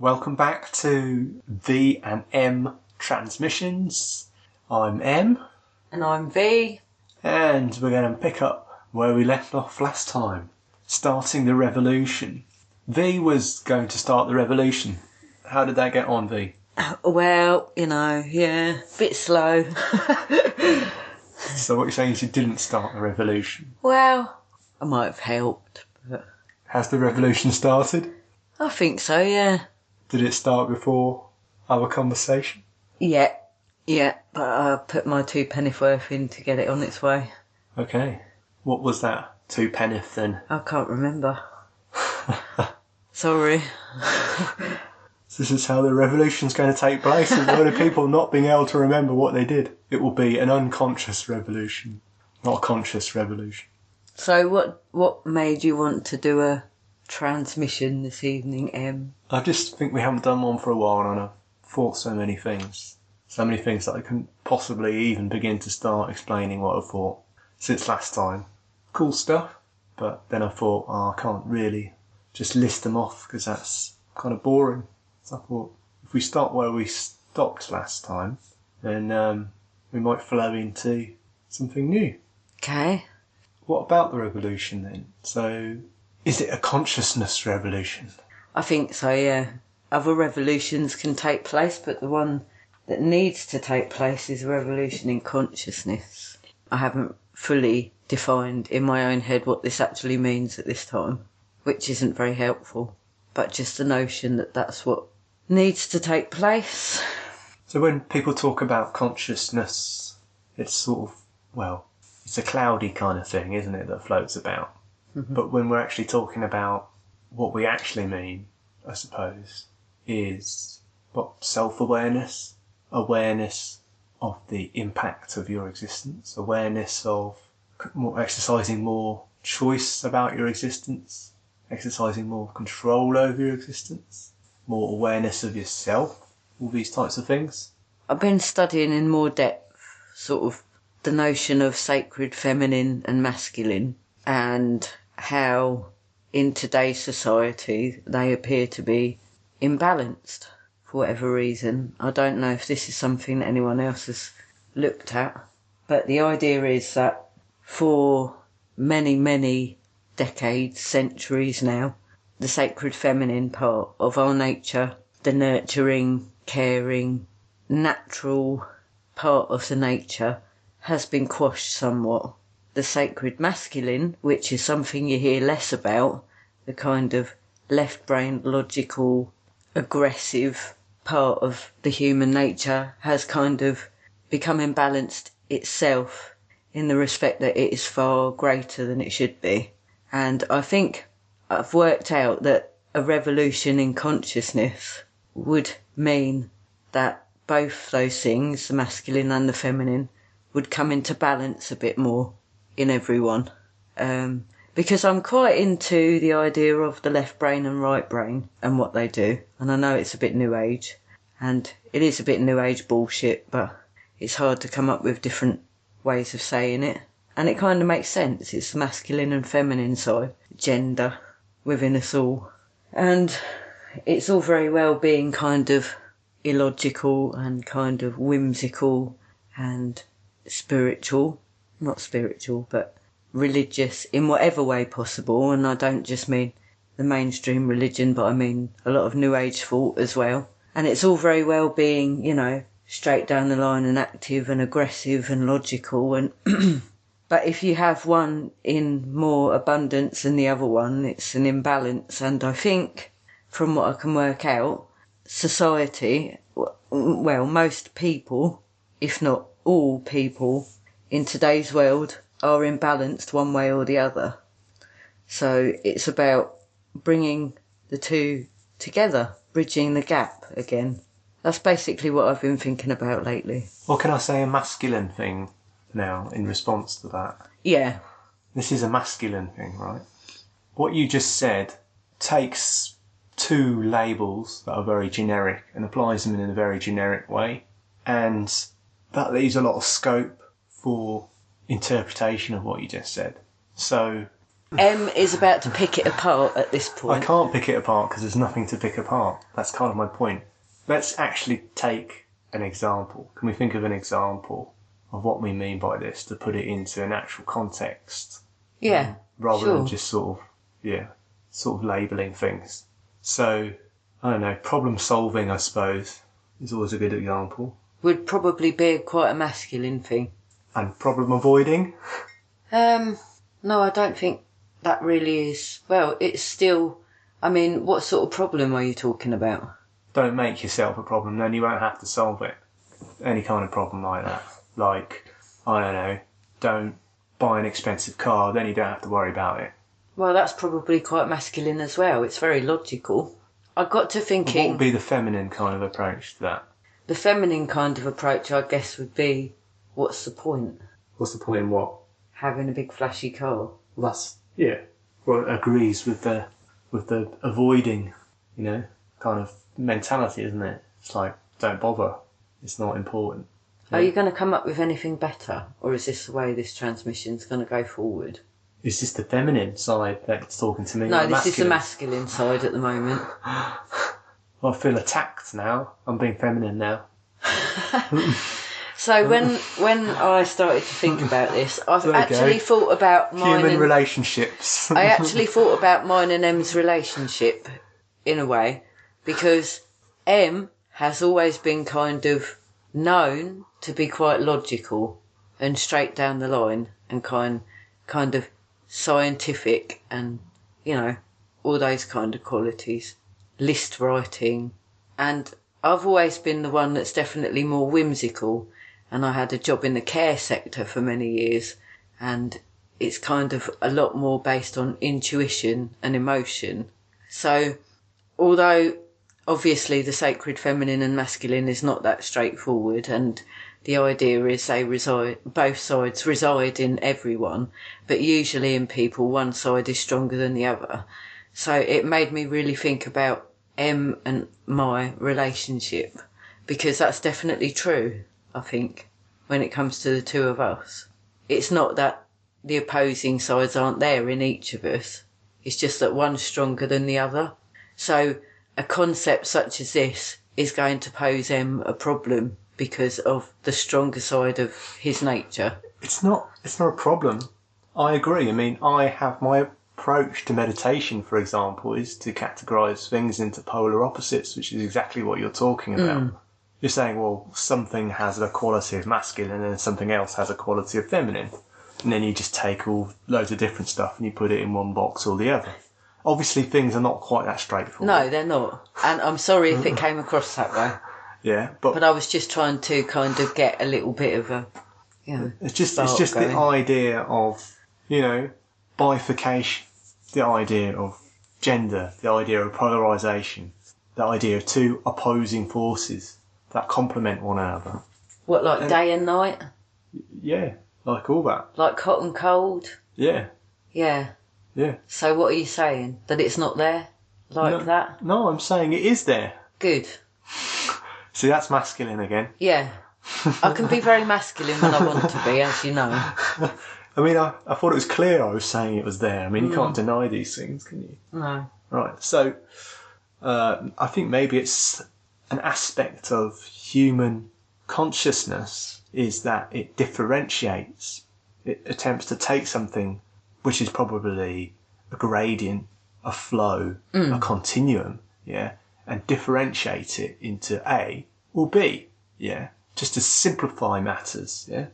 Welcome back to V and M Transmissions. I'm M. And I'm V. And we're going to pick up where we left off last time, starting the revolution. V was going to start the revolution. How did that get on, V? Well, a bit slow. So what you're saying is you didn't start the revolution? Well, I might have helped, but... Has the revolution started? I think so, yeah. Did it start before our conversation? Yeah, but I put my 2 pennyworth in to get it on its way. Okay. What was that 2 penneth then? I can't remember. Sorry. This is how the revolution's going to take place. There's a lot of people not being able to remember what they did. It will be an unconscious revolution, not a conscious revolution. So what made you want to do a transmission this evening, M? I just think we haven't done one for a while, and I've thought so many things that I couldn't possibly even begin to start explaining what I've thought since last time. Cool stuff, but then I thought, I can't really just list them off because that's kind of boring. So I thought, if we start where we stopped last time, then we might flow into something new. Okay. What about the revolution then? So, is it a consciousness revolution? I think so, yeah. Other revolutions can take place, but the one that needs to take place is a revolution in consciousness. I haven't fully defined in my own head what this actually means at this time, which isn't very helpful, but just the notion that that's what needs to take place. So when people talk about consciousness, it's sort of, it's a cloudy kind of thing, isn't it, that floats about. Mm-hmm. But when we're actually talking about what we actually mean, I suppose, is self-awareness, awareness of the impact of your existence, awareness of exercising more choice about your existence, exercising more control over your existence, more awareness of yourself, all these types of things. I've been studying in more depth sort of the notion of sacred feminine and masculine, and how in today's society they appear to be imbalanced for whatever reason. I don't know if this is something that anyone else has looked at, but the idea is that for many, many decades, centuries now, the sacred feminine part of our nature, the nurturing, caring, natural part of the nature, has been quashed somewhat. The sacred masculine, which is something you hear less about, the kind of left-brained, logical, aggressive part of the human nature, has kind of become imbalanced itself in the respect that it is far greater than it should be. And I think I've worked out that a revolution in consciousness would mean that both those things, the masculine and the feminine, would come into balance a bit more in everyone. Because I'm quite into the idea of the left brain and right brain and what they do. And I know it's a bit new age, and it is a bit new age bullshit, but it's hard to come up with different ways of saying it. And it kind of makes sense. It's the masculine and feminine side, gender within us all. And it's all very well being kind of illogical and kind of whimsical and spiritual. Not spiritual, but religious in whatever way possible. And I don't just mean the mainstream religion, but I mean a lot of new age thought as well. And it's all very well being, straight down the line and active and aggressive and logical. And but if you have one in more abundance than the other one, it's an imbalance. And I think, from what I can work out, society, most people, if not all people in today's world, are imbalanced one way or the other. So it's about bringing the two together, bridging the gap again. That's basically what I've been thinking about lately. Well, can I say a masculine thing now in response to that? Yeah. This is a masculine thing, right? What you just said takes 2 labels that are very generic and applies them in a very generic way, and that leaves a lot of scope for interpretation of what you just said. So M is about to pick it apart at this I point. can't pick it apart because there's nothing to pick apart. That's kind of my point. Let's actually take an example. Can we think of an example of what we mean by this to put it into an actual context? Yeah, Rather sure. than just sort of labelling things. So, I don't know, problem solving, I suppose, is always a good example. Would probably be quite a masculine thing. And problem avoiding? No, I don't think that really is. Well, it's still... I mean, what sort of problem are you talking about? Don't make yourself a problem, then you won't have to solve it. Any kind of problem like that. Like, I don't know, don't buy an expensive car, then you don't have to worry about it. Well, that's probably quite masculine as well. It's very logical. I got to thinking... What would be the feminine kind of approach to that? The feminine kind of approach, I guess, would be, what's the point? What's the point in what? Having a big flashy car. Well, it agrees with the avoiding, kind of mentality, isn't it? It's like, don't bother. It's not important. Are you going to come up with anything better? Or is this the way this transmission's going to go forward? Is this the feminine side that's talking to me? No, this is the masculine side at the moment. Well, I feel attacked now. I'm being feminine now. So when I started to think about this, I've actually thought about mine Human relationships. I actually thought about mine and M's relationship, in a way, because M has always been kind of known to be quite logical and straight down the line and kind of scientific and, all those kind of qualities. List writing. And I've always been the one that's definitely more whimsical, and I had a job in the care sector for many years, and it's kind of a lot more based on intuition and emotion. So, although obviously the sacred feminine and masculine is not that straightforward, and the idea is both sides reside in everyone, but usually in people one side is stronger than the other. So it made me really think about M and my relationship, because that's definitely true, I think, when it comes to the two of us. It's not that the opposing sides aren't there in each of us. It's just that one's stronger than the other. So a concept such as this is going to pose M a problem because of the stronger side of his nature. It's not a problem. I agree. I mean, I have my approach to meditation, for example, is to categorise things into polar opposites, which is exactly what you're talking about. You're saying, well, something has a quality of masculine and something else has a quality of feminine. And then you just take loads of different stuff and you put it in one box or the other. Obviously, things are not quite that straightforward. No, they're not. And I'm sorry if it came across that way. Yeah, but I was just trying to kind of get a little bit of a, it's just the idea of, bifurcation, the idea of gender, the idea of polarisation, the idea of two opposing forces that complement one another. What, like day and night? Yeah, like all that. Like hot and cold? Yeah. Yeah. Yeah. So what are you saying? That it's not there? That? No, I'm saying it is there. Good. See, that's masculine again. Yeah. I can be very masculine when I want to be, as you know. I mean, I thought it was clear I was saying it was there. I mean, you can't deny these things, can you? No. Right, so I think maybe it's an aspect of human consciousness is that it differentiates. It attempts to take something which is probably a gradient, a flow, a continuum, and differentiate it into A or B, just to simplify matters, and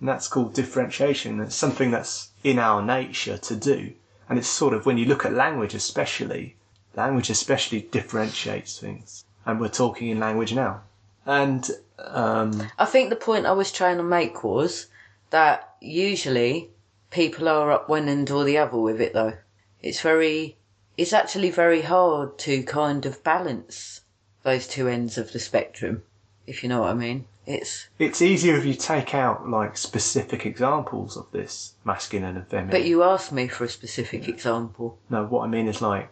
that's called differentiation. It's something that's in our nature to do, and it's sort of, when you look at language especially differentiates things, and we're talking in language now. And I think the point I was trying to make was that usually people are up one end or the other with it, though. It's actually very hard to kind of balance those two ends of the spectrum, if you know what I mean. It's easier if you take out, like, specific examples of this, masculine and feminine. But you asked me for a specific example. No, what I mean is, like,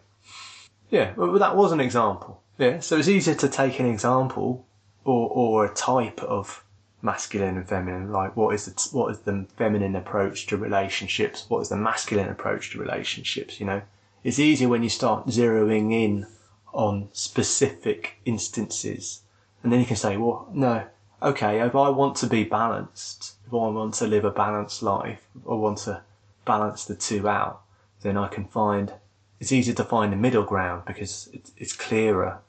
well, that was an example. Yeah, so it's easier to take an example or a type of masculine and feminine. Like, what is the feminine approach to relationships? What is the masculine approach to relationships? It's easier when you start zeroing in on specific instances, and then you can say, well, no, okay, if I want to be balanced, if I want to live a balanced life, I want to balance the two out, then it's easier to find a middle ground because it's clearer,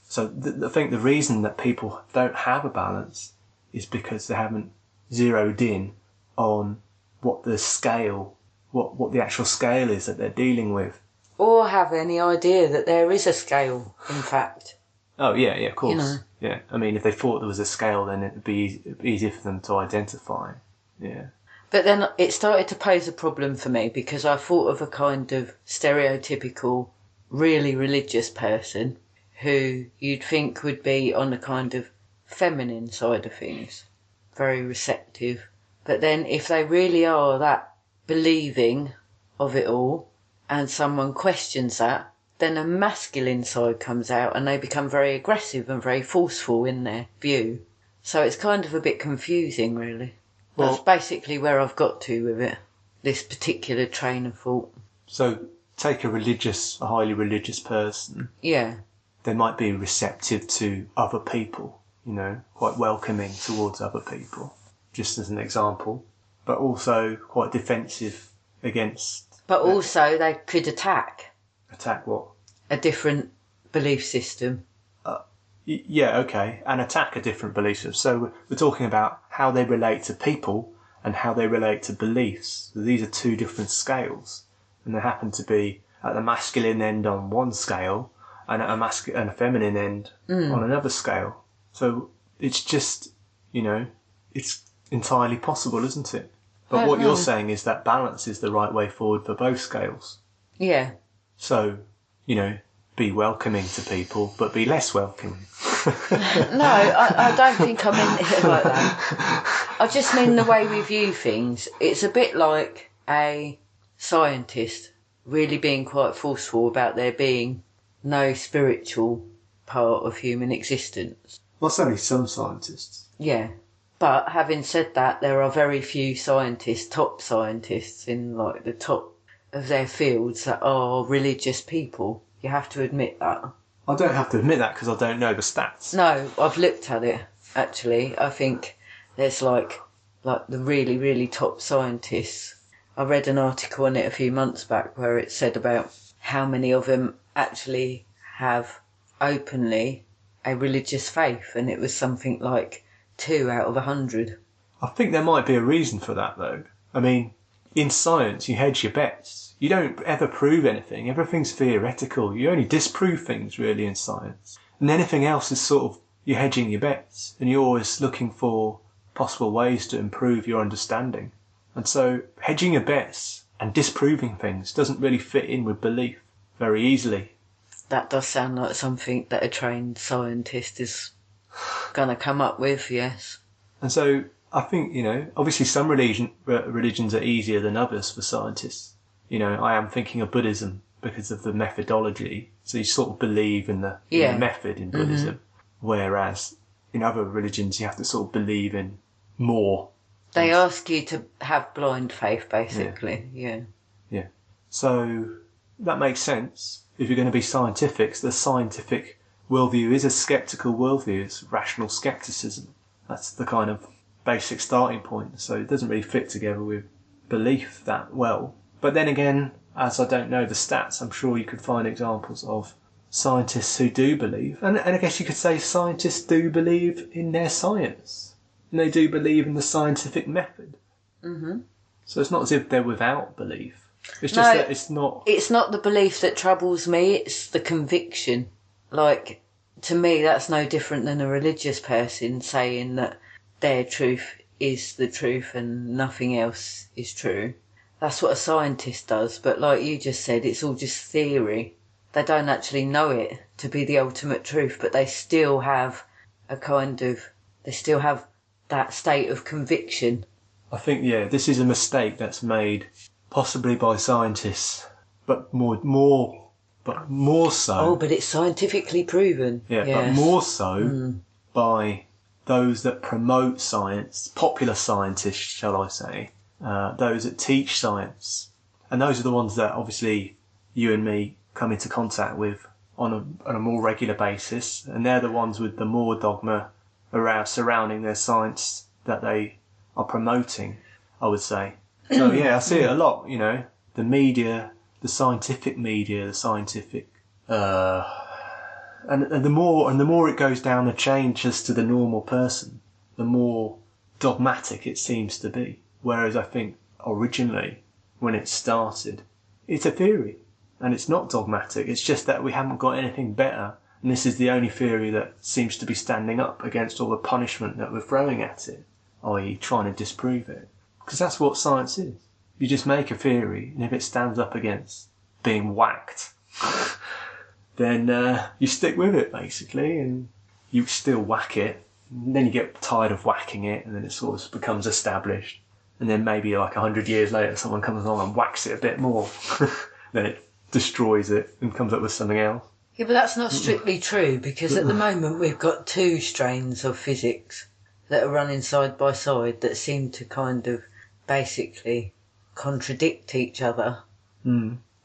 So I think the reason that people don't have a balance is because they haven't zeroed in on what the actual scale is that they're dealing with. Or have any idea that there is a scale, in fact. Oh, yeah, of course. Yeah, I mean, if they thought there was a scale, then it'd be easier for them to identify. Yeah. But then it started to pose a problem for me because I thought of a kind of stereotypical, really religious person who you'd think would be on the kind of feminine side of things, very receptive. But then if they really are that believing of it all and someone questions that, then a masculine side comes out and they become very aggressive and very forceful in their view. So it's kind of a bit confusing, really. That's basically where I've got to with it, this particular train of thought. So take a highly religious person. Yeah. They might be receptive to other people, quite welcoming towards other people, just as an example, but also quite defensive against... But also they could attack. Attack what? A different belief system. Yeah, okay, and attack a different belief system. So we're talking about how they relate to people and how they relate to beliefs. So these are two different scales, and they happen to be at the masculine end on one scale and at a feminine end on another scale. So it's just, it's entirely possible, isn't it? But what you're saying is that balance is the right way forward for both scales. Yeah. So, be welcoming to people, but be less welcoming. No, I don't think I meant it like that. I just mean the way we view things. It's a bit like a scientist really being quite forceful about there being no spiritual part of human existence. Well, it's only some scientists. Yeah. But having said that, there are very few scientists, top scientists in like the top of their fields that are religious people. You have to admit that. I don't have to admit that because I don't know the stats. No, I've looked at it, actually. I think there's like the really, really top scientists. I read an article on it a few months back where it said about how many of them actually have openly a religious faith, and it was something like 2 out of 100. I think there might be a reason for that, though. I mean, in science, you hedge your bets. You don't ever prove anything. Everything's theoretical. You only disprove things, really, in science. And anything else is sort of, you're hedging your bets. And you're always looking for possible ways to improve your understanding. And so, hedging your bets and disproving things doesn't really fit in with belief very easily. That does sound like something that a trained scientist is going to come up with, yes. And so, I think, obviously some religions are easier than others for scientists. I am thinking of Buddhism because of the methodology. So you sort of believe in the method in Buddhism. Whereas in other religions, you have to sort of believe in more. They ask you to have blind faith, basically. Yeah. So that makes sense. If you're going to be scientific, the scientific worldview is a sceptical worldview. It's rational scepticism. That's the kind of basic starting point. So it doesn't really fit together with belief that well. But then again, as I don't know the stats, I'm sure you could find examples of scientists who do believe. And I guess you could say scientists do believe in their science. And they do believe in the scientific method. Mm-hmm. So it's not as if they're without belief. It's just that it's not... It's not the belief that troubles me, it's the conviction. Like, to me, that's no different than a religious person saying that their truth is the truth and nothing else is true. That's what a scientist does, but like you just said, it's all just theory. They don't actually know it to be the ultimate truth, but they still have that state of conviction. I think, this is a mistake that's made possibly by scientists, but more so. Oh, but it's scientifically proven. Yeah, but more so by those that promote science, popular scientists, shall I say, those that teach science, and those are the ones that obviously you and me come into contact with on a more regular basis, and they're the ones with the more dogma around surrounding their science that they are promoting, I would say. So yeah, I see it a lot, you know, the media, the scientific media, the scientific, and the more it goes down the chain just to the normal person, the more dogmatic it seems to be. Whereas I think originally, when it started, it's a theory, and it's not dogmatic. It's just that we haven't got anything better, and this is the only theory that seems to be standing up against all the punishment that we're throwing at it, i.e. trying to disprove it. Because that's what science is. You just make a theory, and if it stands up against being whacked, then you stick with it, basically, and you still whack it, and then you get tired of whacking it, and then it sort of becomes established. And then maybe like 100 years later, someone comes along and whacks it a bit more. Then it destroys it and comes up with something else. Yeah, but that's not strictly true, because at the moment we've got two strains of physics that are running side by side that seem to kind of basically contradict each other.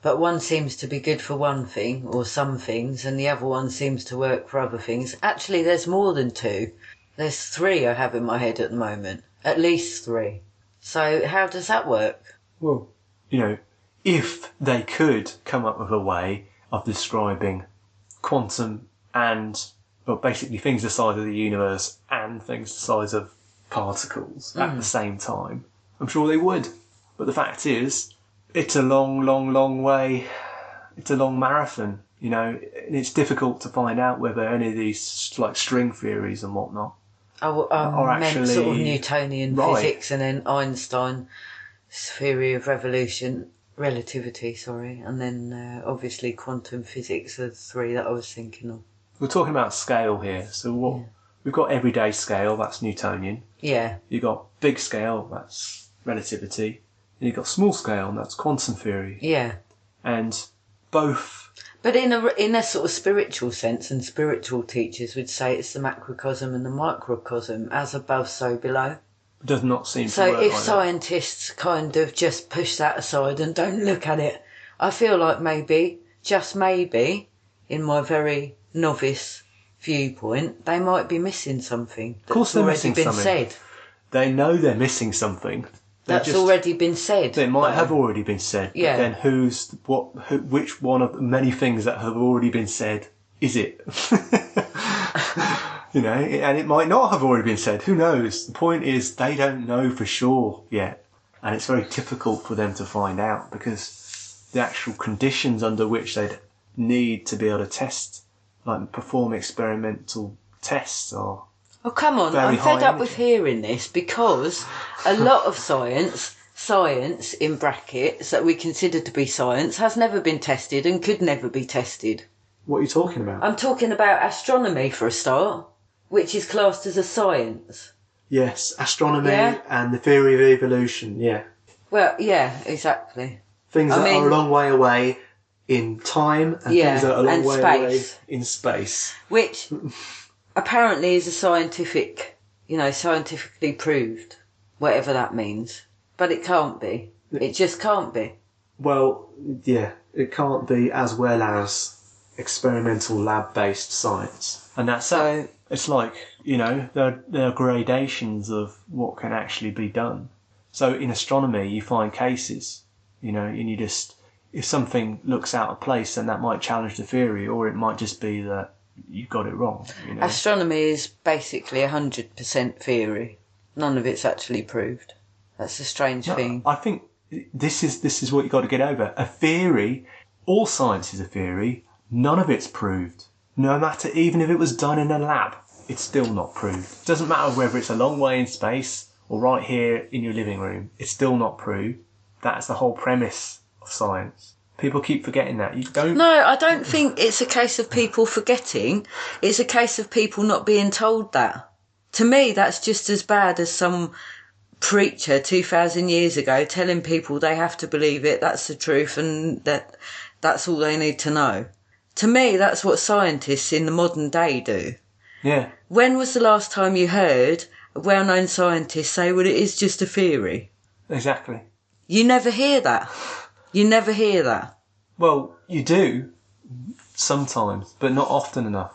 But one seems to be good for one thing, or some things, and the other one seems to work for other things. Actually, there's more than two. There's three I have in my head at the moment. At least three. So how does that work? Well, you know, if they could come up with a way of describing quantum and, well, basically things the size of the universe and things the size of particles at the same time, I'm sure they would. But the fact is, it's a long, long, long way. It's a long marathon, you know, and it's difficult to find out whether any of these, like, string theories and whatnot, I meant actually sort of Newtonian right. physics, and then Einstein's theory of relativity, and then obviously quantum physics are the three that I was thinking of. We're talking about scale here, so we've got everyday scale, that's Newtonian. Yeah. You've got big scale, that's relativity. And you've got small scale, and that's quantum theory. Yeah. And both... But in a sort of spiritual sense, and spiritual teachers would say it's the macrocosm and the microcosm, as above, so below. Does not seem to So work if like scientists kind of just push that aside and don't look at it, I feel like maybe, just maybe, in my very novice viewpoint, they might be missing something that's of course they're already missing been something. said. They know they're missing something. That's already been said. They might have already been said, Yeah. but then which one of the many things that have already been said is it? You know, and it might not have already been said. Who knows? The point is they don't know for sure yet, and it's very difficult for them to find out because the actual conditions under which they'd need to be able to test, like perform experimental tests, are... Oh, come on, I'm fed up with hearing this, because a lot of science in brackets, that we consider to be science, has never been tested and could never be tested. What are you talking about? I'm talking about astronomy, for a start, which is classed as a science. Yes, astronomy and the theory of evolution, yeah. Well, yeah, exactly. Things that are a long way away in time and things that are a long way away in space. Which... apparently is a scientifically proved, whatever that means. But it can't be. It just can't be. Well, yeah, it can't be, as well as experimental lab-based science. And that's so. It's like, you know, there are gradations of what can actually be done. So in astronomy, you find cases, you know, and you just, if something looks out of place, then that might challenge the theory, or it might just be that you've got it wrong. You know? Astronomy is basically 100% theory. None of it's actually proved. That's a strange thing. I think this is what you've got to get over. A theory, all science is a theory, none of it's proved. No matter, even if it was done in a lab, it's still not proved. It doesn't matter whether it's a long way in space or right here in your living room, it's still not proved. That's the whole premise of science. People keep forgetting that. You don't... No, I don't think it's a case of people forgetting. It's a case of people not being told that. To me, that's just as bad as some preacher 2,000 years ago telling people they have to believe it, that's the truth, and that's all they need to know. To me, that's what scientists in the modern day do. Yeah, When was the last time you heard a well-known scientist say, well, it is just a theory? exactly. You never hear that. You never hear that. Well, you do sometimes, but not often enough.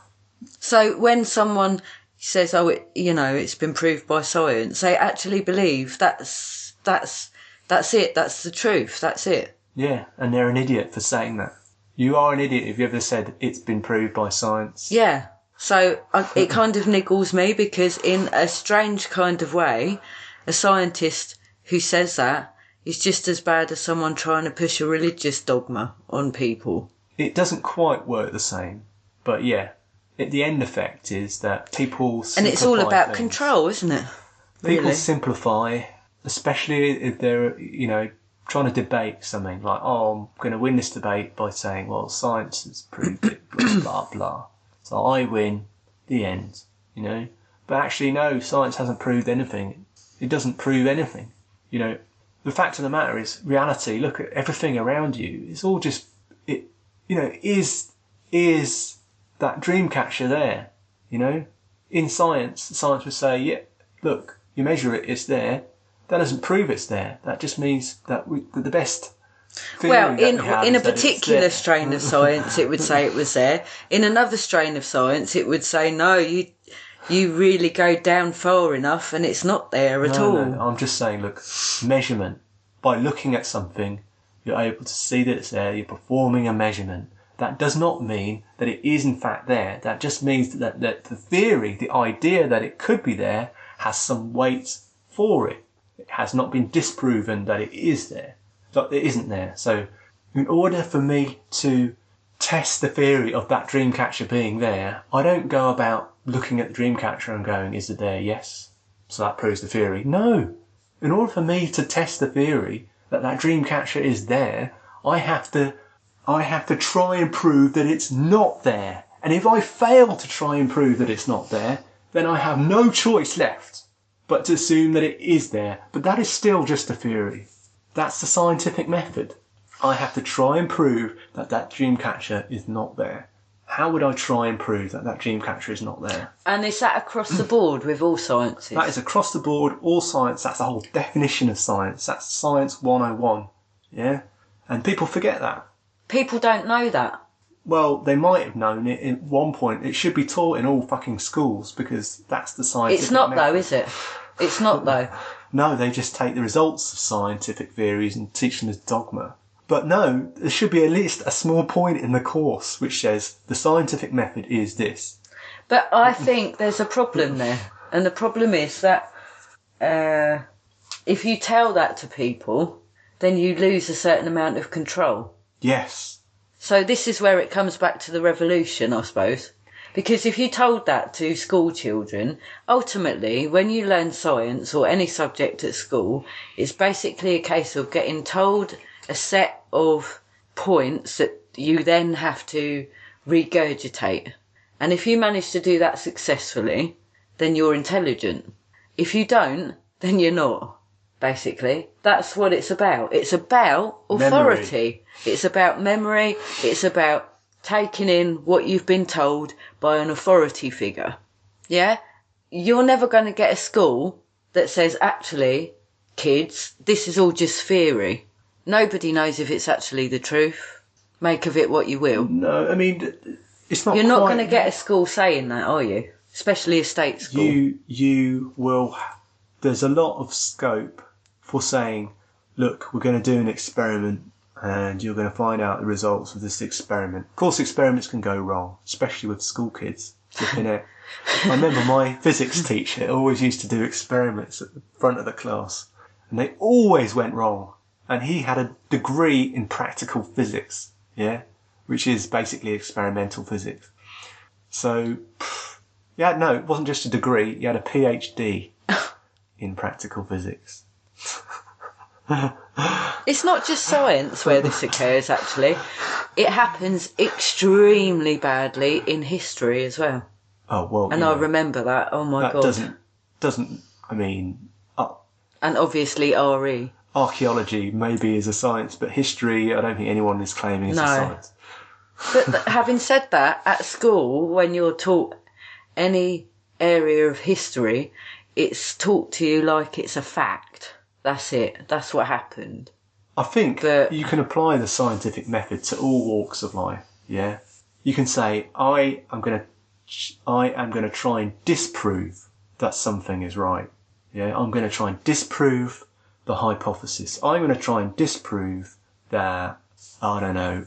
So when someone says, oh, it's been proved by science, they actually believe that's it, that's the truth, that's it. Yeah, and they're an idiot for saying that. You are an idiot if you ever said it's been proved by science. Yeah. So it kind of niggles me because in a strange kind of way, a scientist who says that is just as bad as someone trying to push a religious dogma on people. It doesn't quite work the same, but yeah. The end effect is that people simplify And it's all about things. Control, isn't it? People Really? simplify, especially if they're, trying to debate something. Like, I'm going to win this debate by saying, well, science has proved it, blah, blah, blah. So I win, the end, But actually, no, science hasn't proved anything. It doesn't prove anything. The fact of the matter is, reality, look at everything around you. It's all just, is that dream catcher there, In science would say, yeah, look, you measure it, it's there. That doesn't prove it's there. That just means that the best theory Well, that we have in a is that it's particular there. strain of science, it would say it was there. In another strain of science, it would say, no, you really go down far enough and it's not there at all. No, I'm just saying, look, measurement. By looking at something, you're able to see that it's there. You're performing a measurement. That does not mean that it is in fact there. That just means that the theory, the idea that it could be there, has some weight for it. It has not been disproven that it is there. That it isn't there. So in order for me to test the theory of that dream catcher being there, I don't go about looking at the dream catcher and going, is it there? Yes. So that proves the theory. No. In order for me to test the theory that dream catcher is there, I have to try and prove that it's not there. And if I fail to try and prove that it's not there, then I have no choice left but to assume that it is there. But that is still just a theory. That's the scientific method. I have to try and prove that dream catcher is not there. How would I try and prove that dream catcher is not there? And is that across the board with all sciences? That is across the board, all science. That's the whole definition of science. That's Science 101. Yeah? And people forget that. People don't know that. Well, they might have known it at one point. It should be taught in all fucking schools because that's the scientific It's not method. though, is it? It's not though. No, they just take the results of scientific theories and teach them as dogma. But no, there should be at least a small point in the course which says the scientific method is this. But I think there's a problem there. And the problem is that if you tell that to people, then you lose a certain amount of control. Yes. So this is where it comes back to the revolution, I suppose. Because if you told that to school children, ultimately, when you learn science or any subject at school, it's basically a case of getting told a set of points that you then have to regurgitate. And if you manage to do that successfully, then you're intelligent. If you don't, then you're not. Basically, that's what it's about. It's about authority. Memory. It's about memory. It's about taking in what you've been told by an authority figure. Yeah? You're never going to get a school that says, actually, kids, this is all just theory. Nobody knows if it's actually the truth. Make of it what you will. No, I mean, it's not. You're not going to get a school saying that, are you? Especially a state school. You will. There's a lot of scope for saying, look, we're going to do an experiment and you're going to find out the results of this experiment. Of course, experiments can go wrong, especially with school kids. Flipping it. I remember my physics teacher always used to do experiments at the front of the class, and they always went wrong. And he had a degree in practical physics, yeah, which is basically experimental physics. So, no, it wasn't just a degree, he had a PhD in practical physics. It's not just science where this occurs, actually. It happens extremely badly in history as well. Oh, well, and I remember that. Oh, my God. Doesn't, I mean... and obviously RE. Archaeology maybe is a science, but history, I don't think anyone is claiming is a science. But having said that, at school, when you're taught any area of history, it's taught to you like it's a fact. That's it. That's what happened. I think you can apply the scientific method to all walks of life. Yeah, you can say, I am going to try and disprove that something is right. Yeah, I'm going to try and disprove the hypothesis. I'm going to try and disprove that, I don't know,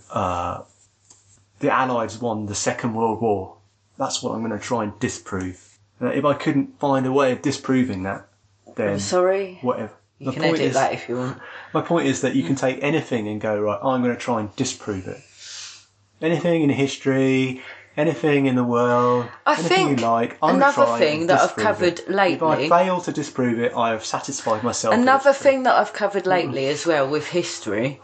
the Allies won the Second World War. That's what I'm going to try and disprove. If I couldn't find a way of disproving that, then I'm sorry. Whatever. You can edit that if you want. My point is that you can take anything and go, right, I'm going to try and disprove it. Anything in history, anything in the world, anything you like, I'm going to try another thing that I've covered lately. If I fail to disprove it, I have satisfied myself. Another thing that I've covered lately as well with history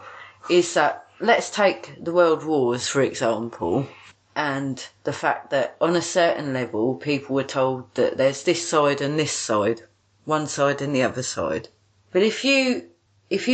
is that, let's take the World Wars, for example, and the fact that on a certain level, people were told that there's this side and this side, one side and the other side. But if you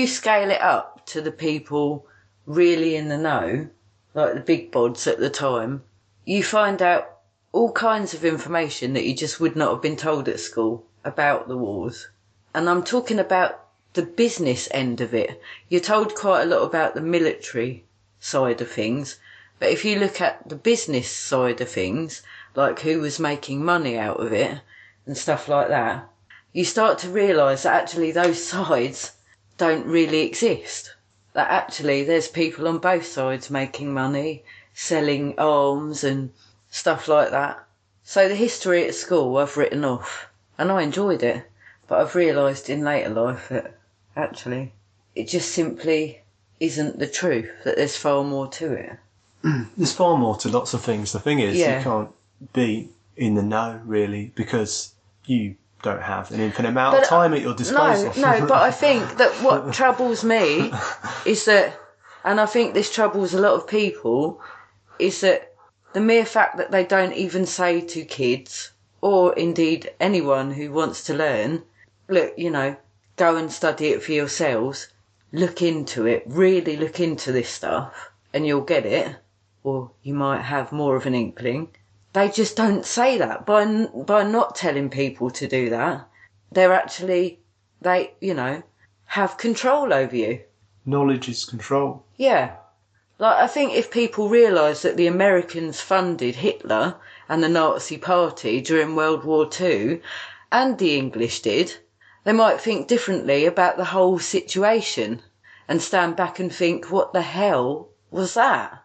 scale it up to the people really in the know, like the big bods at the time, you find out all kinds of information that you just would not have been told at school about the wars. And I'm talking about the business end of it. You're told quite a lot about the military side of things, but if you look at the business side of things, like who was making money out of it and stuff like that, you start to realise that actually those sides don't really exist. That actually there's people on both sides making money, selling arms and stuff like that. So the history at school I've written off, and I enjoyed it, but I've realised in later life that actually it just simply isn't the truth, that there's far more to it. There's far more to lots of things. The thing is, you can't be in the know, really, because you don't have an infinite amount of time at your disposal. No, but I think that what troubles me is that, and I think this troubles a lot of people, is that the mere fact that they don't even say to kids, or indeed anyone who wants to learn, look, go and study it for yourselves, look into it, really look into this stuff, and you'll get it, or you might have more of an inkling. They just don't say that. By not telling people to do that, they're actually, have control over you. Knowledge is control. Yeah. Like, I think if people realise that the Americans funded Hitler and the Nazi Party during World War II, and the English did, they might think differently about the whole situation and stand back and think, what the hell was that?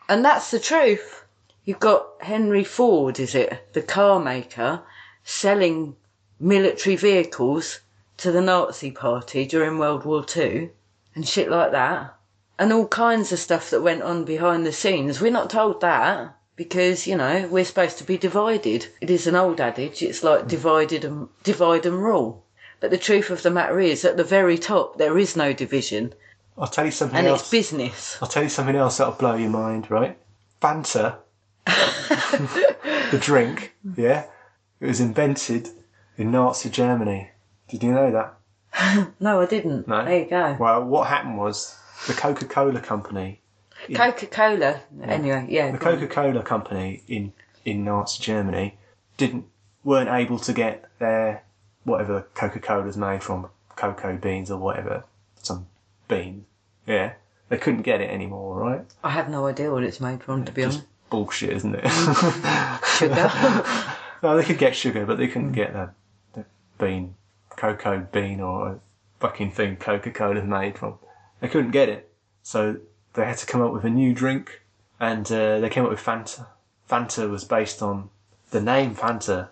And that's the truth. You've got Henry Ford, the car maker, selling military vehicles to the Nazi Party during World War II and shit like that. And all kinds of stuff that went on behind the scenes. We're not told that because, we're supposed to be divided. It is an old adage. It's like divide and rule. But the truth of the matter is, at the very top, there is no division. I'll tell you something else. And it's business. I'll tell you something else that'll blow your mind, right? Fanta, the drink, yeah? It was invented in Nazi Germany. Did you know that? No, I didn't. No? There you go. Well, what happened was the Coca-Cola company... Coca-Cola, anyway, yeah. The Coca-Cola company in Nazi Germany weren't able to get their, whatever Coca-Cola's made from, cocoa beans or whatever, some beans, yeah? They couldn't get it anymore, right? I have no idea what it's made from, to be honest. Bullshit, isn't it? Sugar? No, they could get sugar, but they couldn't get the bean, cocoa bean or fucking thing Coca-Cola's made from. They couldn't get it. So they had to come up with a new drink, and they came up with Fanta. Fanta was based on... The name Fanta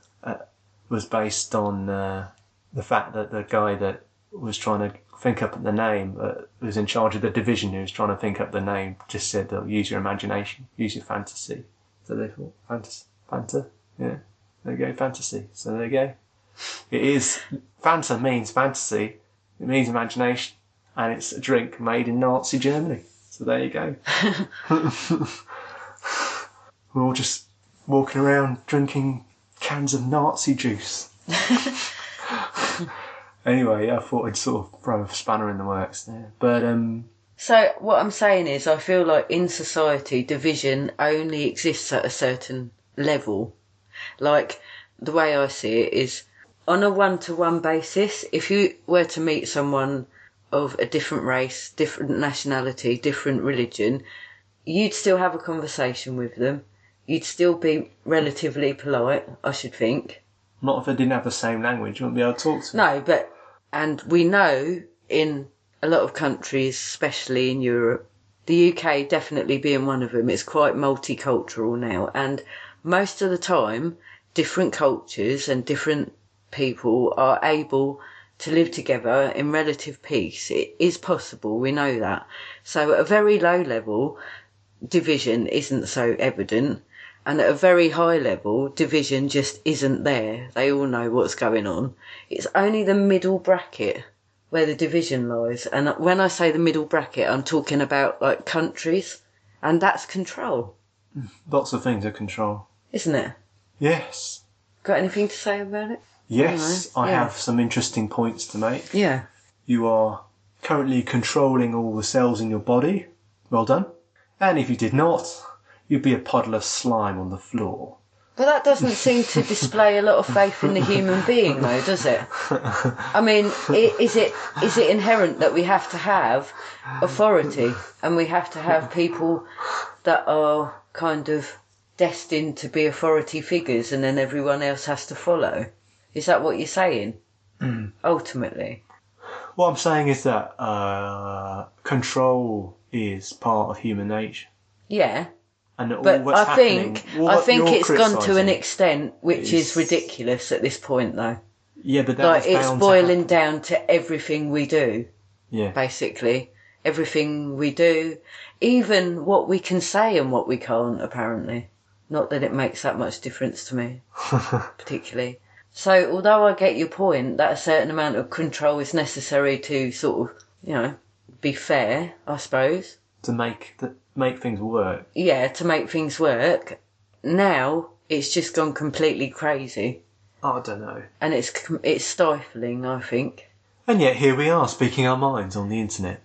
was based on the fact that the guy that was trying to think up the name, who was in charge of the division who was trying to think up the name, just said, use your imagination, use your fantasy. So they thought, Fanta, yeah, there you go, fantasy. So there you go. It is, Fanta means fantasy, it means imagination, and it's a drink made in Nazi Germany. So there you go. We're all just walking around drinking cans of Nazi juice. Anyway, I thought I'd sort of throw a spanner in the works there. But, So what I'm saying is, I feel like in society, division only exists at a certain level. Like, the way I see it is, on a one-to-one basis, if you were to meet someone of a different race, different nationality, different religion, you'd still have a conversation with them. You'd still be relatively polite, I should think. Not if they didn't have the same language, you wouldn't be able to talk to them. No, but, and we know in a lot of countries, especially in Europe, the UK definitely being one of them, it's quite multicultural now. And most of the time, different cultures and different people are able to live together in relative peace. It is possible, we know that. So at a very low level, division isn't so evident. And at a very high level, division just isn't there. They all know what's going on. It's only the middle bracket where the division lies. And when I say the middle bracket, I'm talking about like countries. And that's control. Lots of things are control. Isn't it? Yes. Got anything to say about it? Yes, I have some interesting points to make. Yeah. You are currently controlling all the cells in your body. Well done. And if you did not, you'd be a puddle of slime on the floor. But that doesn't seem to display a lot of faith in the human being, though, does it? I mean, is it inherent that we have to have authority and we have to have people that are kind of destined to be authority figures and then everyone else has to follow? Is that what you're saying? Ultimately. What I'm saying is that control is part of human nature. Yeah. And all But what's I think it's gone to an criticising extent which is ridiculous at this point, though. Yeah, but that Like, was it's bound boiling down to everything we do. Yeah. Basically. Everything we do. Even what we can say and what we can't, apparently. Not that it makes that much difference to me, particularly. So, although I get your point that a certain amount of control is necessary to sort of, you know, be fair, I suppose. To make things work. Yeah, to make things work. Now, it's just gone completely crazy. I don't know. And it's stifling, I think. And yet here we are, speaking our minds on the internet.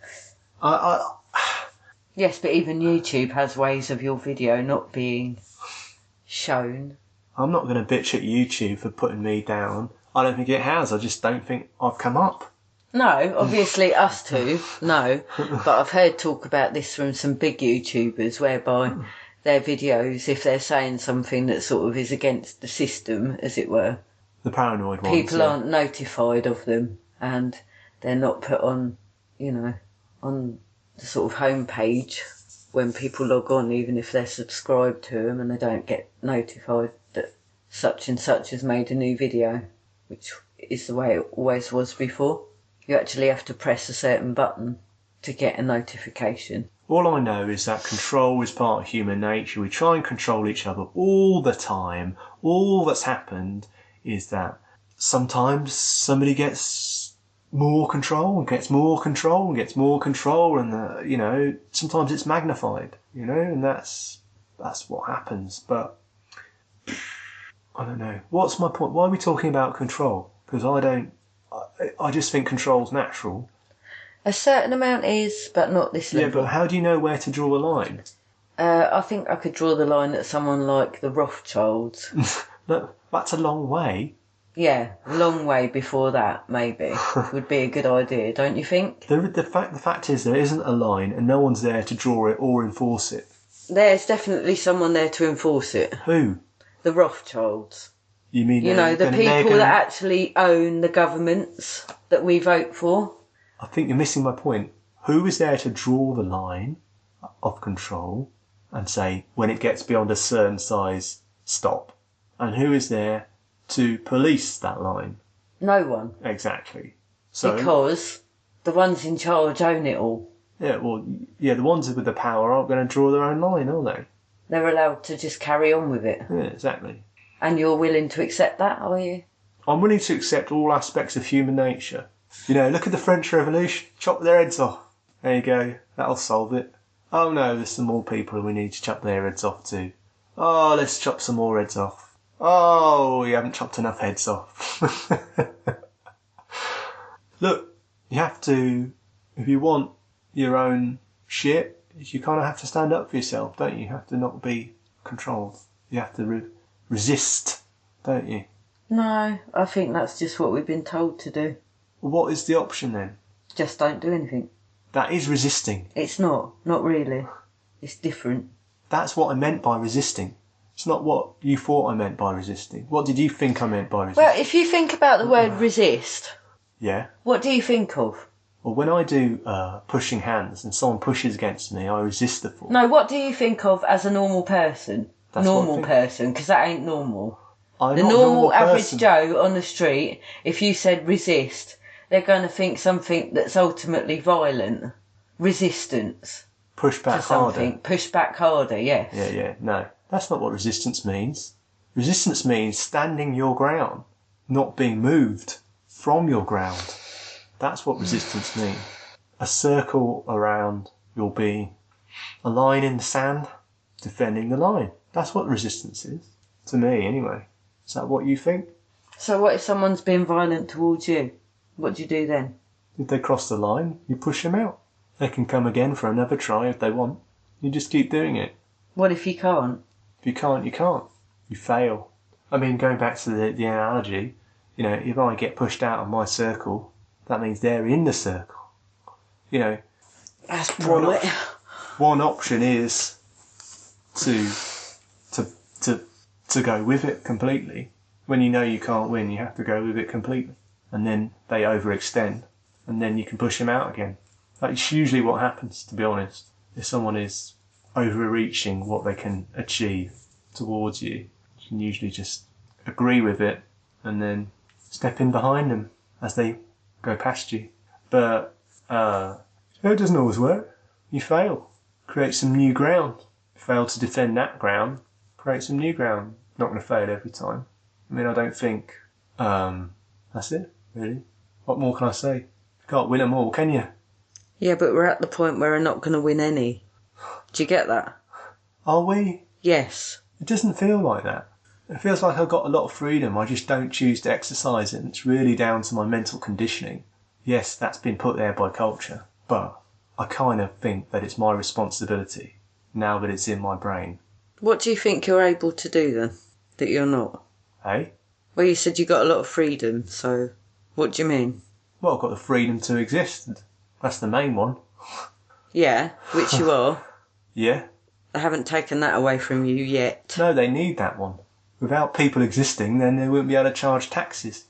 Yes, but even YouTube has ways of your video not being shown. I'm not going to bitch at YouTube for putting me down. I don't think it has. I just don't think I've come up. No, obviously us two, no. But I've heard talk about this from some big YouTubers whereby their videos, if they're saying something that sort of is against the system, as it were, the paranoid ones, people aren't notified of them and they're not put on, you know, on the sort of homepage when people log on, even if they're subscribed to them, and they don't get notified that such and such has made a new video, which is the way it always was before. You actually have to press a certain button to get a notification. All I know is that control is part of human nature. We try and control each other all the time. All that's happened is that sometimes somebody gets more control and gets more control and gets more control, and you know, sometimes it's magnified, you know, and that's what happens. But I don't know. What's my point? Why are we talking about control? Because I just think control's natural. A certain amount is, but not this level. Yeah, but how do you know where to draw a line? I think I could draw the line at someone like the Rothschilds. No, that's a long way. Yeah, a long way before that, maybe, would be a good idea, don't you think? The fact is there isn't a line and no one's there to draw it or enforce it. There's definitely someone there to enforce it. Who? The Rothschilds. You mean the people that actually own the governments that we vote for? I think you're missing my point. Who is there to draw the line of control and say, when it gets beyond a certain size, stop? And who is there to police that line? No one. Exactly. So, because the ones in charge own it all. Yeah, well, yeah, the ones with the power aren't going to draw their own line, are they? They're allowed to just carry on with it. Yeah, exactly. And you're willing to accept that, are you? I'm willing to accept all aspects of human nature. You know, look at the French Revolution. Chop their heads off. There you go. That'll solve it. Oh no, there's some more people we need to chop their heads off too. Oh, let's chop some more heads off. Oh, we haven't chopped enough heads off. Look, you have to, if you want your own shit, you kind of have to stand up for yourself, don't you? You have to not be controlled. You have to resist don't you? No, I think that's just what we've been told to do. Well, what is the option then? Just don't do anything. That is resisting. It's not really. It's different. That's what I meant by resisting. It's not what you thought I meant by resisting. What did you think I meant by resisting? Well, if you think about the word resist, yeah. what do you think of? Well, when I do pushing hands and someone pushes against me, I resist the force. No, what do you think of as a normal person? Normal person, because that ain't normal. The normal average Joe on the street, if you said resist, they're going to think something that's ultimately violent. Resistance. Push back harder. Push back harder, yes. Yeah. No, that's not what resistance means. Resistance means standing your ground, not being moved from your ground. That's what resistance means. A circle around your being. A line in the sand, defending the line. That's what resistance is. To me, anyway. Is that what you think? So what if someone's being violent towards you? What do you do then? If they cross the line, you push them out. They can come again for another try if they want. You just keep doing it. What if you can't? If you can't, you can't. You fail. I mean, going back to the analogy, you know, if I get pushed out of my circle, that means they're in the circle. You know, that's brilliant. One option is to go with it completely. When you know you can't win, you have to go with it completely. And then they overextend, and then you can push them out again. That's usually what happens, to be honest. If someone is overreaching what they can achieve towards you, you can usually just agree with it and then step in behind them as they go past you. But it doesn't always work. You fail. Create some new ground. Fail to defend that ground. Create some new ground. Not going to fail every time. I mean, I don't think that's it, really. What more can I say? You can't win them all, can you? Yeah, but we're at the point where we're not going to win any. Do you get that? Are we? Yes. It doesn't feel like that. It feels like I've got a lot of freedom. I just don't choose to exercise it. And it's really down to my mental conditioning. Yes, that's been put there by culture. But I kind of think that it's my responsibility now that it's in my brain. What do you think you're able to do then, that you're not? Hey? Well, you said you got a lot of freedom, so what do you mean? Well, I've got the freedom to exist. That's the main one. Yeah, which you are. Yeah. I haven't taken that away from you yet. No, they need that one. Without people existing, then they wouldn't be able to charge taxes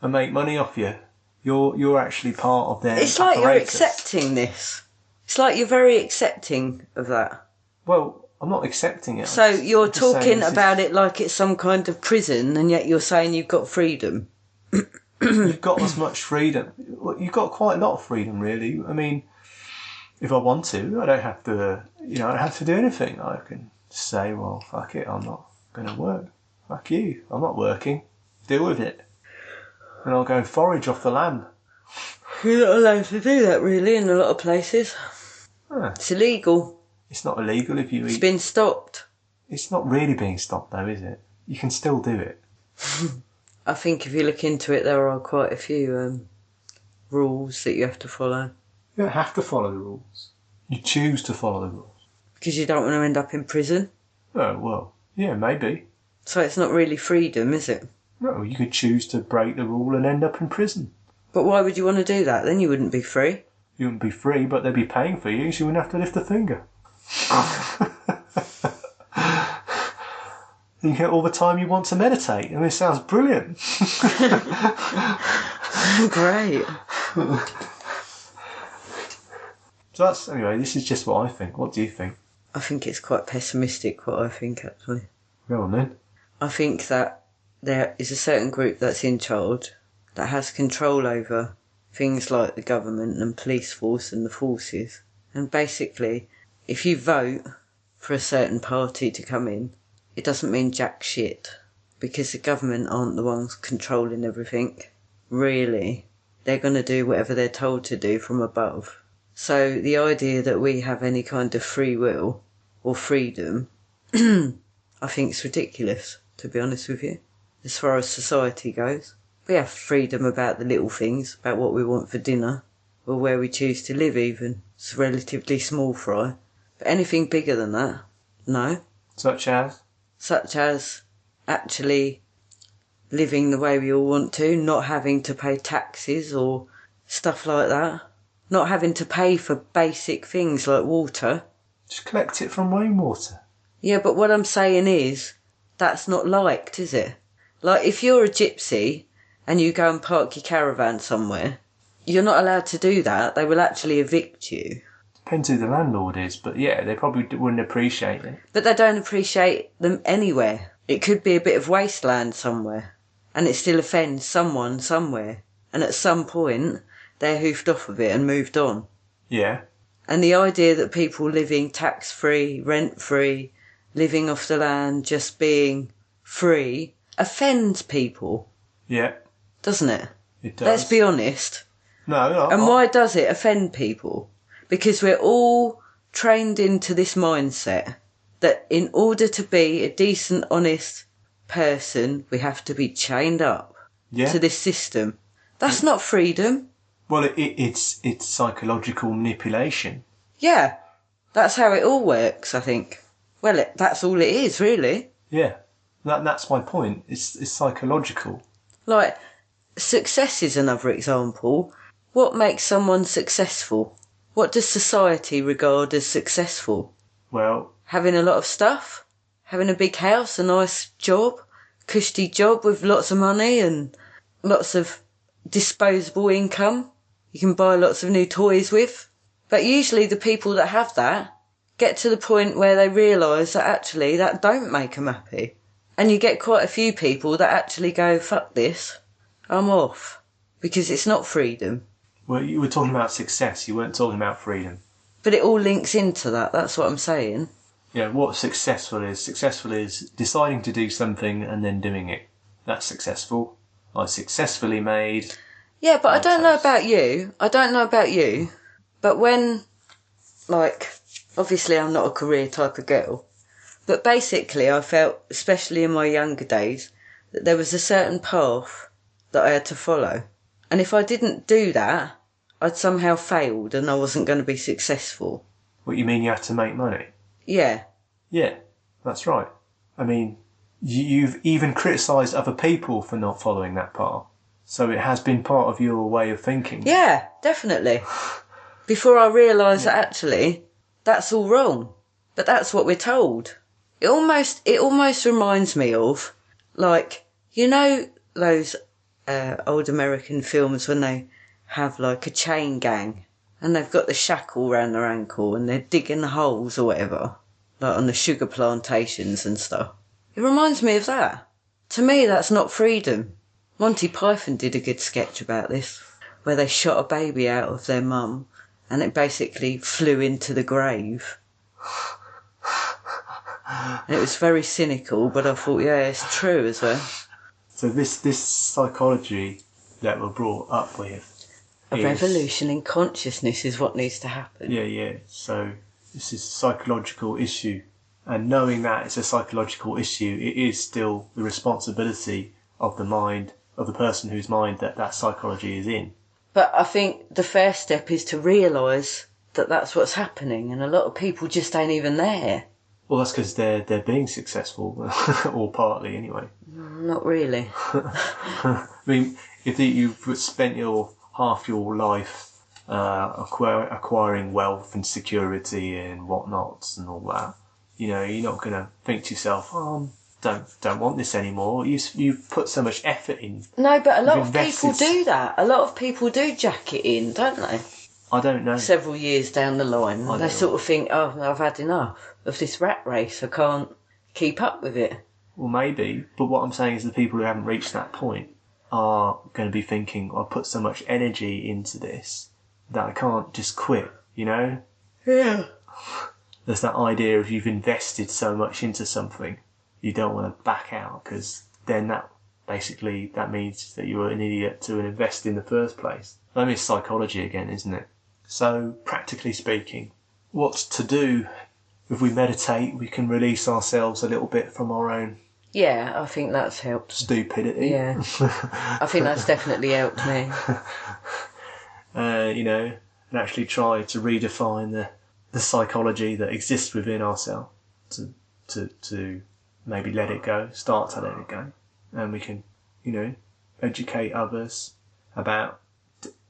and make money off you. You're actually part of their It's like apparatus. You're accepting this. It's like you're very accepting of that. Well, I'm not accepting it. So you're talking about it like it's some kind of prison, and yet you're saying you've got freedom. You've got as much freedom. You've got quite a lot of freedom, really. I mean, if I want to, I don't have to. I don't have to do anything. I can say, well, fuck it, I'm not going to work. Fuck you, I'm not working. Deal with it. And I'll go and forage off the land. You're not allowed to do that, really, in a lot of places. It's illegal. It's not illegal if you eat. It's been stopped. It's not really being stopped, though, is it? You can still do it. I think if you look into it, there are quite a few rules that you have to follow. You don't have to follow the rules. You choose to follow the rules. Because you don't want to end up in prison. Oh, well, yeah, maybe. So it's not really freedom, is it? No, you could choose to break the rule and end up in prison. But why would you want to do that? Then you wouldn't be free. You wouldn't be free, but they'd be paying for you, so you wouldn't have to lift a finger. You get all the time you want to meditate. I mean, it sounds brilliant. Great. So that's, anyway, this is just what I think. What do you think? I think it's quite pessimistic, what I think, actually. Go on then. I think that there is a certain group that's in charge that has control over things like the government and police force and the forces. And basically, if you vote for a certain party to come in, it doesn't mean jack shit, because the government aren't the ones controlling everything. Really. They're going to do whatever they're told to do from above. So the idea that we have any kind of free will or freedom, I think it's ridiculous, to be honest with you. As far as society goes, we have freedom about the little things, about what we want for dinner, or where we choose to live even. It's a relatively small fry. But anything bigger than that, no. Such as? Such as actually living the way we all want to, not having to pay taxes or stuff like that, not having to pay for basic things like water. Just collect it from rainwater. Yeah, but what I'm saying is, that's not liked, is it? Like, if you're a gypsy and you go and park your caravan somewhere, you're not allowed to do that. They will actually evict you. Depends who the landlord is, but yeah, they probably wouldn't appreciate it. But they don't appreciate them anywhere. It could be a bit of wasteland somewhere, and it still offends someone somewhere. And at some point, they're hoofed off of it and moved on. Yeah. And the idea that people living tax-free, rent-free, living off the land, just being free, offends people. Yeah. Doesn't it? It does. Let's be honest. No. And why does it offend people? Because we're all trained into this mindset that in order to be a decent, honest person, we have to be chained up to this system. That's not freedom. Well, it's psychological manipulation. Yeah, that's how it all works, I think. Well, that's all it is, really. Yeah, that's my point. It's psychological. Like, success is another example. What makes someone successful? What does society regard as successful? Well, having a lot of stuff? Having a big house, a nice job, cushy job with lots of money and lots of disposable income you can buy lots of new toys with. But usually the people that have that get to the point where they realise that actually that don't make them happy. And you get quite a few people that actually go, fuck this, I'm off. Because it's not freedom. Well, you were talking about success, you weren't talking about freedom. But it all links into that, that's what I'm saying. Yeah, what successful is deciding to do something and then doing it. That's successful. I successfully made... Yeah, but I don't know about you. But when, like, obviously I'm not a career type of girl, but basically I felt, especially in my younger days, that there was a certain path that I had to follow. And if I didn't do that, I'd somehow failed and I wasn't going to be successful. What, you mean you have to make money? Yeah. Yeah, that's right. I mean, you've even criticised other people for not following that path. So it has been part of your way of thinking. Yeah, definitely. Before I realised that actually, that's all wrong. But that's what we're told. It almost reminds me of, like, you know those old American films when they have like a chain gang and they've got the shackle around their ankle and they're digging the holes or whatever, like on the sugar plantations and stuff. It reminds me of that. To me, that's not freedom. Monty Python did a good sketch about this, where they shot a baby out of their mum and it basically flew into the grave. And it was very cynical, but I thought, yeah, it's true as well. So this psychology that we're brought up with... A revolution in consciousness is what needs to happen. Yeah. So this is a psychological issue. And knowing that it's a psychological issue, it is still the responsibility of the mind, of the person whose mind that psychology is in. But I think the first step is to realise that that's what's happening, and a lot of people just ain't even there. Well, that's because they're being successful, or partly anyway. Not really. I mean, if you've spent half your life acquiring wealth and security and whatnots and all that, you know, you're not going to think to yourself, don't want this anymore. You've put so much effort in. No, but a lot of people do that. A lot of people do jack it in, don't they? I don't know. Several years down the line, they sort of think, oh, I've had enough of this rat race. I can't keep up with it. Well, maybe. But what I'm saying is the people who haven't reached that point are going to be thinking, I put so much energy into this that I can't just quit, you know? Yeah. There's that idea of you've invested so much into something, you don't want to back out, because then that means that you were an idiot to invest in the first place. I mean, it's psychology again, isn't it? So, practically speaking, what's to do? If we meditate, we can release ourselves a little bit from our own... Yeah, I think that's helped. Stupidity. Yeah. I think that's definitely helped me. You know, and actually try to redefine the psychology that exists within ourselves to maybe let it go, start to let it go, and we can, educate others about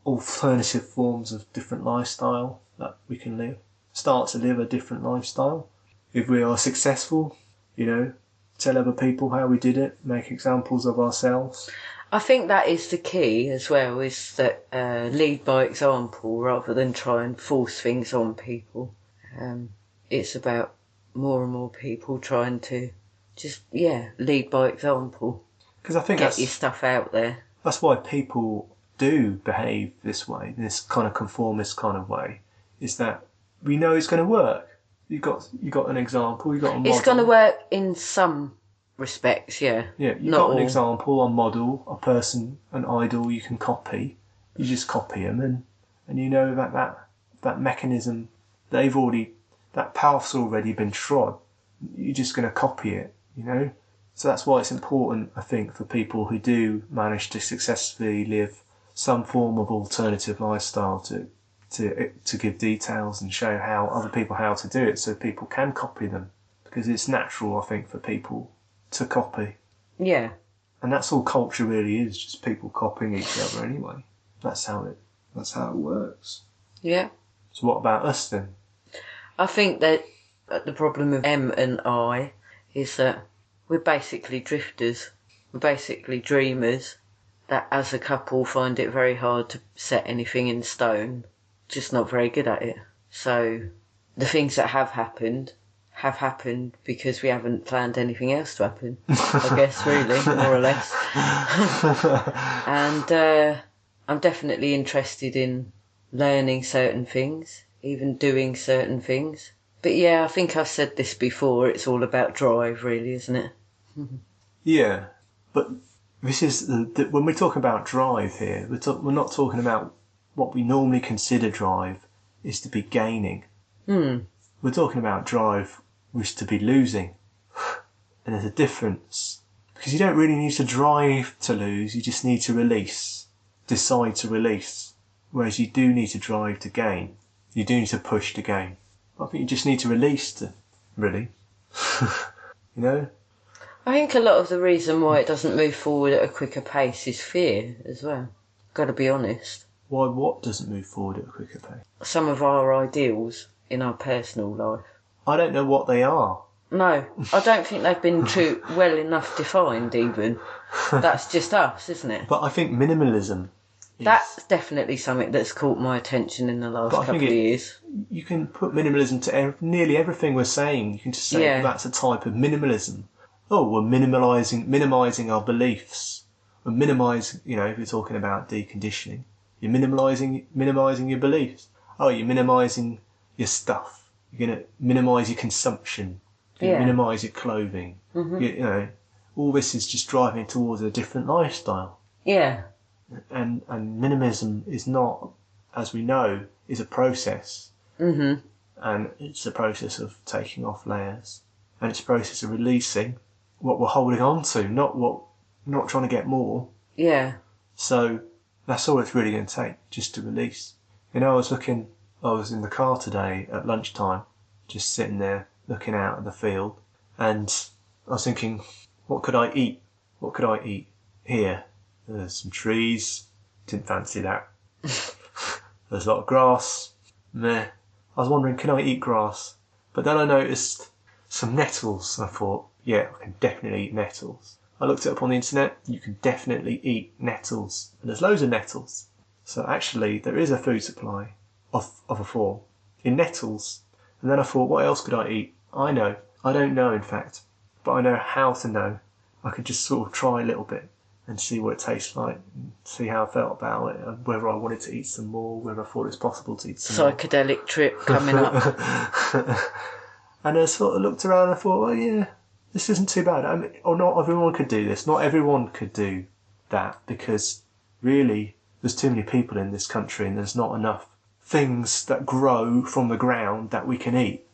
alternative forms of different lifestyle that we can live. Start to live a different lifestyle. If we are successful, tell other people how we did it, make examples of ourselves. I think that is the key as well, is that lead by example rather than try and force things on people. It's about more and more people trying to just, lead by example. Because I think get your stuff out there. That's why people do behave this way, this kind of conformist kind of way, is that we know it's going to work. You got an example, you got a model. It's going to work in some respects, yeah. Yeah, you've got an example, a model, a person, an idol you can copy. You just copy them, and you know that mechanism, that path's already been trod. You're just going to copy it, So that's why it's important, I think, for people who do manage to successfully live some form of alternative lifestyle to give details and show other people how to do it, so people can copy them, because it's natural, I think, for people to copy. Yeah. And that's all culture really is, just people copying each other anyway. That's how it works. Yeah. So what about us then? I think that the problem with M and I is that we're basically drifters. We're basically dreamers that as a couple find it very hard to set anything in stone. Just not very good at it. So the things that have happened because we haven't planned anything else to happen, I guess, really, more or less. And I'm definitely interested in learning certain things, even doing certain things. But yeah, I think I've said this before, it's all about drive, really, isn't it? Yeah, but this is when we're talking about drive here, we're not talking about what we normally consider drive is to be gaining. We're talking about drive was to be losing. And there's a difference. Because you don't really need to drive to lose, you just need to release. Decide to release. Whereas you do need to drive to gain. You do need to push to gain. I think you just need to release to, really. I think a lot of the reason why it doesn't move forward at a quicker pace is fear as well. Got to be honest. Why what doesn't move forward at a quicker pace? Some of our ideals in our personal life. I don't know what they are. No, I don't think they've been well enough defined even. That's just us, isn't it? But I think minimalism That's definitely something that's caught my attention in the last couple of years. You can put minimalism to nearly everything we're saying. You can just say that's a type of minimalism. Oh, we're minimising our beliefs. We're minimising, if you're talking about deconditioning, you're minimising your beliefs. Oh, you're minimising your stuff. You're going to minimise your consumption. You're going to minimise your clothing. Mm-hmm. All this is just driving towards a different lifestyle. Yeah. And minimalism is not, as we know, is a process. Mm-hmm. And it's a process of taking off layers. And it's a process of releasing what we're holding on to, not trying to get more. Yeah. So that's all it's really going to take, just to release. I was in the car today at lunchtime, just sitting there looking out at the field, and I was thinking, what could I eat? What could I eat here? There's some trees, didn't fancy that. There's a lot of grass, meh. I was wondering, can I eat grass? But then I noticed some nettles. I thought, yeah, I can definitely eat nettles. I looked it up on the internet, you can definitely eat nettles. And there's loads of nettles. So actually, there is a food supply of a form in nettles. And then I thought, what else could I eat? I don't know in fact, but I know how to know. I could just sort of try a little bit and see what it tastes like, and see how I felt about it, and whether I wanted to eat some more, whether I thought it was possible to eat some more. Psychedelic trip coming up. And I sort of looked around and I thought, well, yeah, this isn't too bad. Not everyone could do this. Not everyone could do that, because really there's too many people in this country and there's not enough things that grow from the ground that we can eat.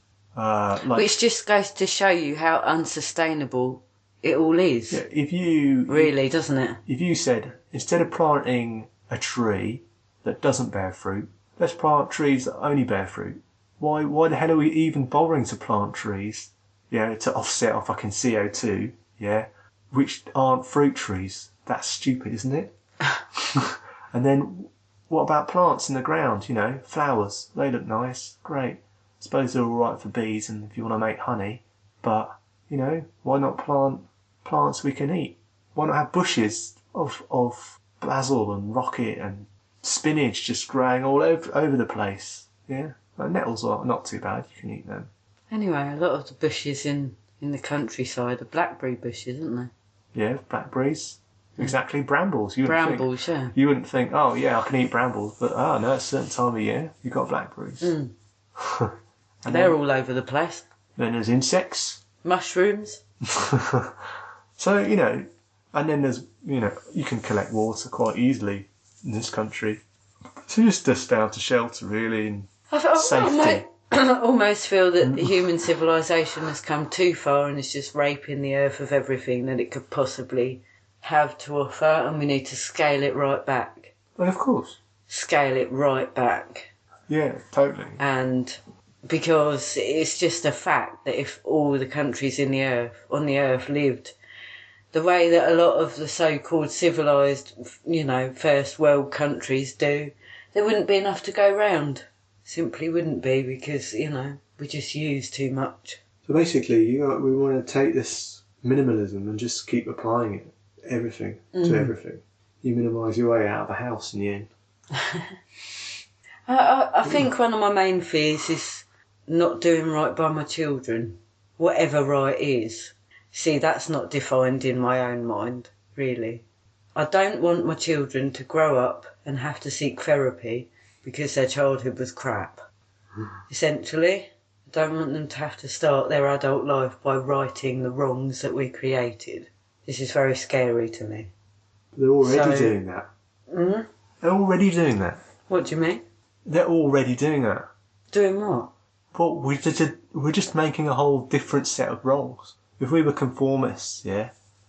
Which just goes to show you how unsustainable it all is. Yeah, really, doesn't it? If you said, instead of planting a tree that doesn't bear fruit, let's plant trees that only bear fruit. Why the hell are we even bothering to plant trees to offset our fucking CO2, which aren't fruit trees. That's stupid, isn't it? And then what about plants in the ground, flowers? They look nice, great. I suppose they're alright for bees and if you want to make honey. But, why not plant plants we can eat? Why not have bushes of basil and rocket and spinach just growing all over the place? Yeah? Like nettles are not too bad, you can eat them. Anyway, a lot of the bushes in the countryside are blackberry bushes, aren't they? Yeah, blackberries. Exactly, brambles. You wouldn't think, oh yeah, I can eat brambles, but no, at a certain time of year, you've got blackberries. And they're all over the place. Then there's insects. Mushrooms. So, and then there's, you can collect water quite easily in this country. So you're just down to shelter, really, and safety. I almost feel that human civilization has come too far and is just raping the earth of everything that it could possibly have to offer, and we need to scale it right back. Well, of course. Scale it right back. Yeah, totally. And because it's just a fact that if all the countries on the earth lived the way that a lot of the so-called civilised, first world countries do, there wouldn't be enough to go round. Simply wouldn't be, because, we just use too much. So basically, we want to take this minimalism and just keep applying it, everything, to everything. You minimise your way out of the house in the end. I think one of my main fears is not doing right by my children, whatever right is. See, that's not defined in my own mind, really. I don't want my children to grow up and have to seek therapy because their childhood was crap. Essentially, I don't want them to have to start their adult life by righting the wrongs that we created. This is very scary to me. They're already doing that. They're already doing that. What do you mean? They're already doing that. Doing what? Well, we're just making a whole different set of wrongs. If we were conformists,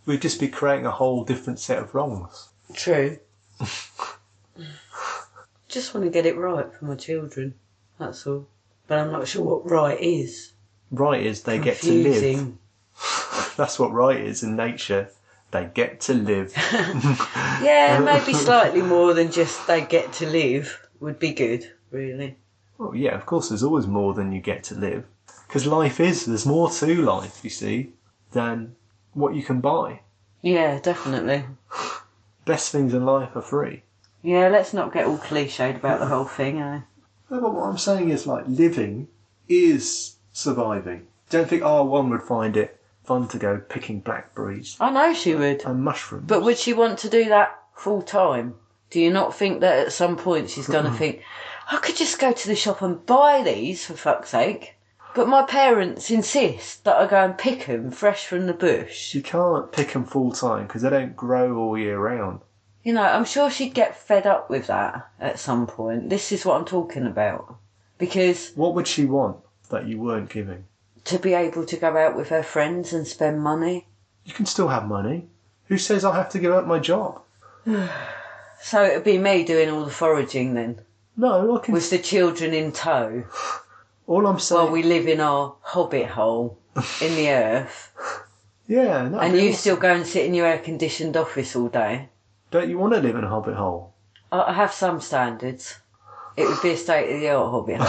we'd just be creating a whole different set of wrongs. True. Just want to get it right for my children, that's all. But I'm not sure what right is. Right is they get to live. That's what right is in nature. They get to live. Yeah, maybe slightly more than just they get to live would be good, really. Well, yeah, of course there's always more than you get to live. Because there's more to life, you see, than what you can buy. Yeah, definitely. Best things in life are free. Yeah, let's not get all cliched about the whole thing, eh? No, but what I'm saying is, living is surviving. Don't think one would find it fun to go picking blackberries. I know she would. And mushrooms. But would she want to do that full time? Do you not think that at some point she's going to think, I could just go to the shop and buy these, for fuck's sake? But my parents insist that I go and pick them fresh from the bush. You can't pick them full time because they don't grow all year round. I'm sure she'd get fed up with that at some point. This is what I'm talking about. Because... What would she want that you weren't giving? To be able to go out with her friends and spend money. You can still have money. Who says I have to give up my job? So it'd be me doing all the foraging then? No, I can... With the children in tow? All I'm saying... While we live in our hobbit hole in the earth? Yeah. No, and you still go and sit in your air-conditioned office all day? Don't you want to live in a hobbit hole? I have some standards. It would be a state-of-the-art hobbit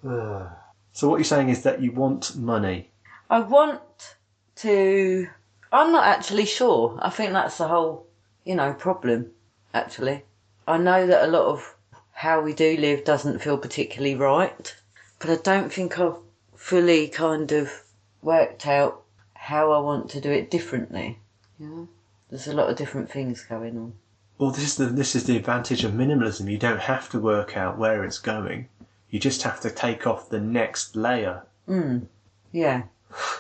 hole. So what you're saying is that you want money? I want to... I'm not actually sure. I think that's the whole, problem, actually. I know that a lot of how we do live doesn't feel particularly right, but I don't think I've fully kind of worked out how I want to do it differently. There's a lot of different things going on. Well, this is the advantage of minimalism. You don't have to work out where it's going. You just have to take off the next layer. Yeah.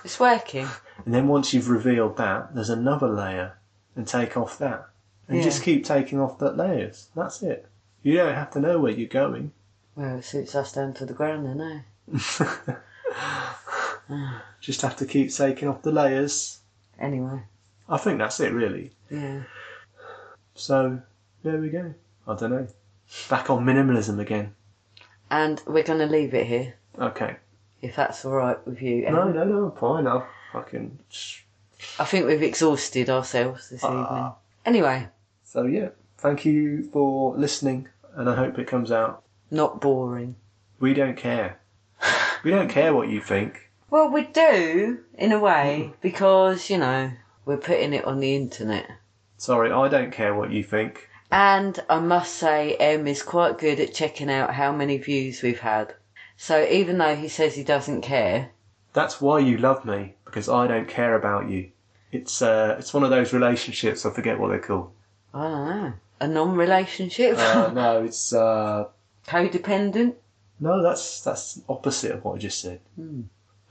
It's working. And then once you've revealed that, there's another layer, and take off that. And you just keep taking off the layers. That's it. You don't have to know where you're going. Well, it suits us down to the ground then, Just have to keep taking off the layers. Anyway. I think that's it, really. Yeah. So, there we go. I don't know. Back on minimalism again. And we're going to leave it here. Okay. if that's all right with you. No, fine. I think we've exhausted ourselves this evening. Anyway. So, yeah, thank you for listening, and I hope it comes out. Not boring. We don't care. We don't care what you think. Well, we do, in a way, because, you know, we're putting it on the internet. Sorry, I don't care what you think. And I must say, Em is quite good at checking out how many views we've had. So even though he says he doesn't care... That's why you love me, because I don't care about you. It's one of those relationships, I forget what they're called. I don't know. A non-relationship? No, it's... Codependent? No, that's opposite of what I just said.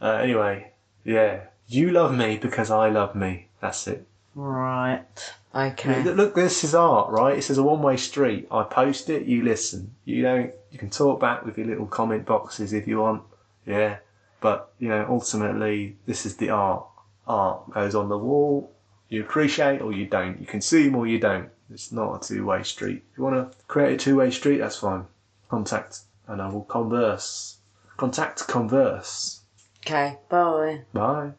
Anyway, yeah. You love me because I love me. That's it. Right. Okay. Look, this is art, right? This is a one-way street. I post it, you listen. You can talk back with your little comment boxes if you want. Yeah. But, ultimately, this is the art. Art goes on the wall. You appreciate or you don't. You consume or you don't. It's not a two-way street. If you want to create a two-way street, that's fine. Contact and I will converse. Contact, converse. Okay, bye. Bye.